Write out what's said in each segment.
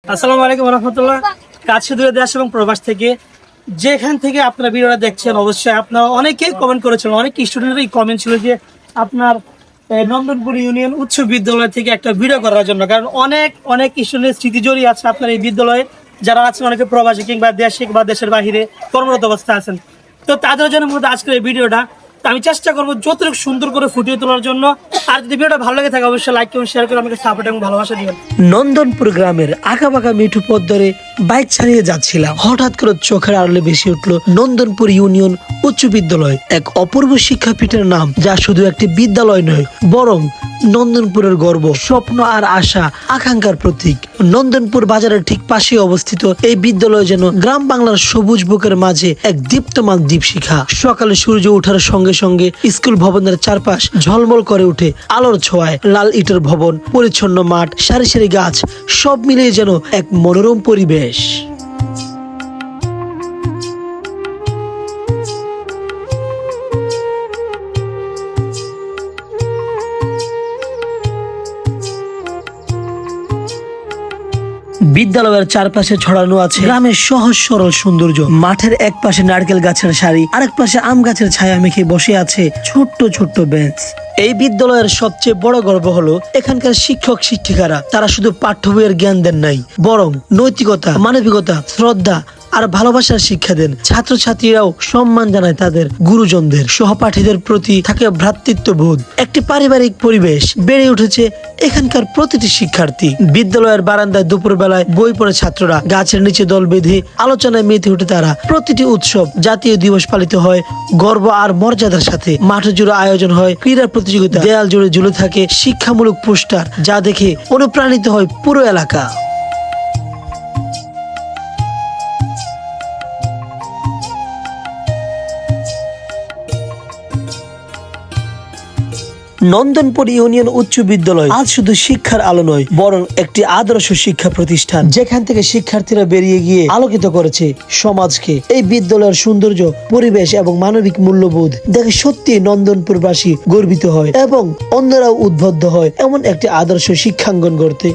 আসসালামু আলাইকুম রহমতুল্লাহ। কাছে দূরে দেশ এবং প্রবাস থেকে যেখান থেকে আপনারা ভিডিওটা দেখছেন, অবশ্যই আপনারা অনেকেই কমেন্ট করেছিলেন, অনেক স্টুডেন্টেরই কমেন্ট ছিল যে আপনার নন্দনপুর ইউনিয়ন উচ্চ বিদ্যালয় থেকে একটা ভিডিও করার জন্য। কারণ অনেক অনেক স্টুডেন্টের স্মৃতি জড়িয়ে আছে আপনার এই বিদ্যালয়ে, যারা আছেন অনেকে প্রবাসী কিংবা দেশে বা দেশের বাহিরে কর্মরত অবস্থায় আছেন। তো তাদের জন্য মূলত আজকের এই ভিডিওটা আমি চেষ্টা করবো যতটুকু সুন্দর করে ফুটিয়ে তোলার জন্য। আর যদি ভিডিওটা ভালো লাগে থাকে অবশ্যই লাইক এবং শেয়ার করে আমাকে সাপোর্ট এবং ভালোবাসা দিবেন। নন্দনপুর গ্রামের আঁকাবাঁকা মিঠু পথ ধরে বাইক চালিয়ে যাচ্ছিলাম, হঠাৎ করে চোখের আড়ালে ভেসে উঠলো নন্দনপুর ইউনিয়ন উচ্চ বিদ্যালয়, এক অপূর্ব শিক্ষাপীঠের নাম, যা শুধু একটি বিদ্যালয় নয় বরং নন্দনপুরের গর্ব, স্বপ্ন আর আশা আকাঙ্ক্ষার প্রতীক। নন্দনপুর বাজারের ঠিক পাশে অবস্থিত এই বিদ্যালয় যেন গ্রাম বাংলার সবুজ বুকের মাঝে এক দীপ্তমান দীপশিখা। সকালে সূর্য ওঠার সঙ্গে সঙ্গে স্কুল ভবনের চারপাশ ঝলমল করে উঠে আলোর ছোঁয়ায়। লাল ইটের ভবন, পরিচ্ছন্ন মাঠ, সারি সারি গাছ, সব মিলিয়ে যেন এক মনোরম পরিবেশ। বিদ্যালয়ের চারপাশে ছড়ানো আছে গ্রামের সহজ সরল সৌন্দর্য। মাঠের এক পাশে নারকেল গাছের সারি, আরেক পাশে আম গাছের ছায়া মেখে বসে আছে ছোট্ট ছোট্ট বেঞ্চ। এই বিদ্যালয়ের সবচেয়ে বড় গর্ব হলো এখানকার শিক্ষক শিক্ষিকারা। তারা শুধু পাঠ্য বইয়ের জ্ঞান দেন নাই, বরং নৈতিকতা, মানবিকতা, শ্রদ্ধা আর ভালোবাসার শিক্ষা দেন। ছাত্রছাত্রীরাও সম্মান জানায় তাদের গুরুজনদের। সহপাঠীদের প্রতি থাকে ভ্রাতৃত্ববোধ। একটি পারিবারিক পরিবেশ বেড়ে উঠেছে এখানকার প্রতিটি শিক্ষার্থী। বিদ্যালয়ের বারান্দায় দুপুর বেলায় বই পড়ে ছাত্ররা, গাছের নিচে দল বেঁধে আলোচনায় মেতে উঠে তারা। প্রতিটি উৎসব, জাতীয় দিবস পালিত হয় গর্ব আর মর্যাদার সাথে। মাঠ জুড়ে আয়োজন হয় ক্রীড়া প্রতিযোগিতা, দেয়াল জুড়ে ঝুলে থাকে শিক্ষামূলক পোস্টার, যা দেখে অনুপ্রাণিত হয় পুরো এলাকা। নন্দনপুর ইউনিয়ন উচ্চ বিদ্যালয় আজ শুধু শিক্ষার আলো নয়, বরং একটি আদর্শ শিক্ষা প্রতিষ্ঠান, যেখান থেকে শিক্ষার্থীরা বেরিয়ে গিয়ে আলোকিত করেছে সমাজকে। এই বিদ্যালয়ের সৌন্দর্য, পরিবেশ এবং মানবিক মূল্যবোধ দেখে সত্যি নন্দনপুরবাসী গর্বিত হয় এবং অন্যরাও উদ্বুদ্ধ হয় এমন একটি আদর্শ শিক্ষাঙ্গন গড়তে।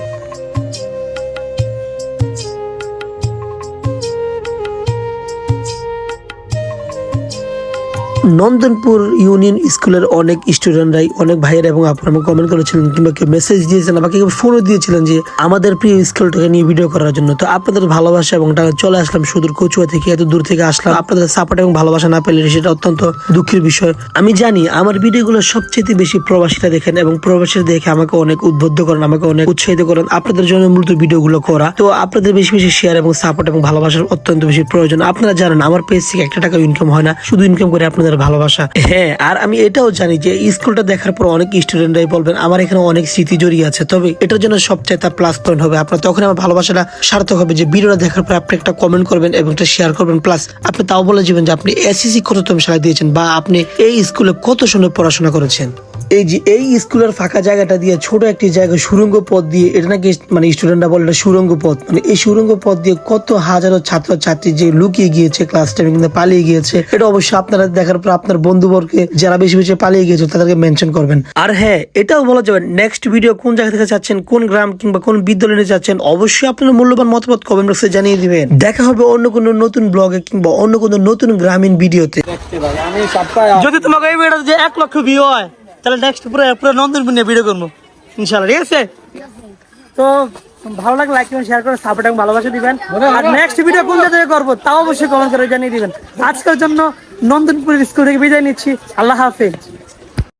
নন্দনপুর ইউনিয়ন স্কুলের অনেক স্টুডেন্টরাই, অনেক ভাইয়েরা এবং আপনারা কমেন্ট করেছিলেন কিংবা কেউ মেসেজ দিয়েছিলেন, আমাকে ফোনও দিয়েছিলেন যে আমাদের প্রিয় স্কুলটাকে নিয়ে ভিডিও করার জন্য। তো আপনাদের ভালোবাসা এবং টাকা চলে আসলাম সুদূর কচুয়া থেকে, এত দূর থেকে আসলাম। আপনাদের সাপোর্ট এবং ভালোবাসা না পেলে সেটা অত্যন্ত দুঃখের বিষয়। আমি জানি আমার ভিডিওগুলো সবচেয়ে বেশি প্রবাসীরা দেখেন এবং প্রবাসীরা দেখে আমাকে অনেক উদ্বুদ্ধ করেন, আমাকে অনেক উৎসাহিত করেন। আপনাদের জন্য মূলত ভিডিওগুলো করা। তো আপনাদের বেশি বেশি শেয়ার এবং সাপোর্ট এবং ভালোবাসার অত্যন্ত বেশি প্রয়োজন। আপনারা জানেন আমার পেজ থেকে একটা টাকা ইনকাম হয় না, শুধু ইনকাম করে আপনাদের ভালোবাসা। হ্যাঁ, আর আমি এটাও জানি যে স্কুলটা দেখার পর অনেক স্টুডেন্টরাই বলবেন আমার এখানে অনেক স্মৃতি জড়িয়ে আছে। তবে এটার জন্য সবচেয়ে তার প্লাস পয়েন্ট হবে আপনার, তখন আমার ভালোবাসাটা সার্থক হবে যে ভিডিওটা দেখার পর আপনি একটা কমেন্ট করবেন এবং একটা শেয়ার করবেন, প্লাস আপনি তাও বলে যাবেন যে আপনি এসএসসি কততম সালে দিয়েছেন বা আপনি এই স্কুলে কত সময় পড়াশোনা করেছেন। এই যে এই স্কুলের ফাঁকা জায়গাটা দিয়ে ছোট একটি জায়গা সুড়ঙ্গ পথ দিয়ে, এটা নাকি মানে স্টুডেন্টরা বলে এটা সুড়ঙ্গ পথ, মানে এই সুড়ঙ্গ পথ দিয়ে কত হাজারো ছাত্রছাত্রী যে লুকিয়ে গিয়েছে ক্লাস টাইমে কিন্তু পালিয়ে গিয়েছে। এটা অবশ্যই আপনারা দেখার পর আপনার বন্ধুবর্গকে যারা বেশি বেশি পালিয়ে গিয়েছে তাদেরকে মেনশন করবেন। আর হ্যাঁ, এটাও বলা যাবে নেক্সট ভিডিও কোন জায়গা থেকে চাচ্ছেন, কোন গ্রাম কিংবা কোন বিদ্যালয়ে নিয়ে যাচ্ছেন, অবশ্যই আপনার মূল্যবান মতামত কমেন্ট বক্সে জানিয়ে দিবেন। দেখা হবে অন্য কোনো নতুন ব্লগে কিংবা অন্য কোনো নতুন গ্রামীণ ভিডিওতে। যদি তোমাকে এই ভিডিওতে যে 1 লক্ষ ভিউ হয় তাহলে নেক্সট পুরো নন্দনপুর নিয়ে ভিডিও করবো ইনশাআল্লাহ, ঠিক আছে? তো ভালো লাগলে লাইক এবং শেয়ার করে সাপোর্ট এবং ভালোবাসা দিবেন। আর নেক্সট ভিডিও কোন জায়গায় করবো তাও অবশ্যই কমেন্ট করে জানিয়ে দিবেন। আজকের জন্য নন্দনপুর স্কুল থেকে বিদায় নিচ্ছি। আল্লাহ হাফেজ।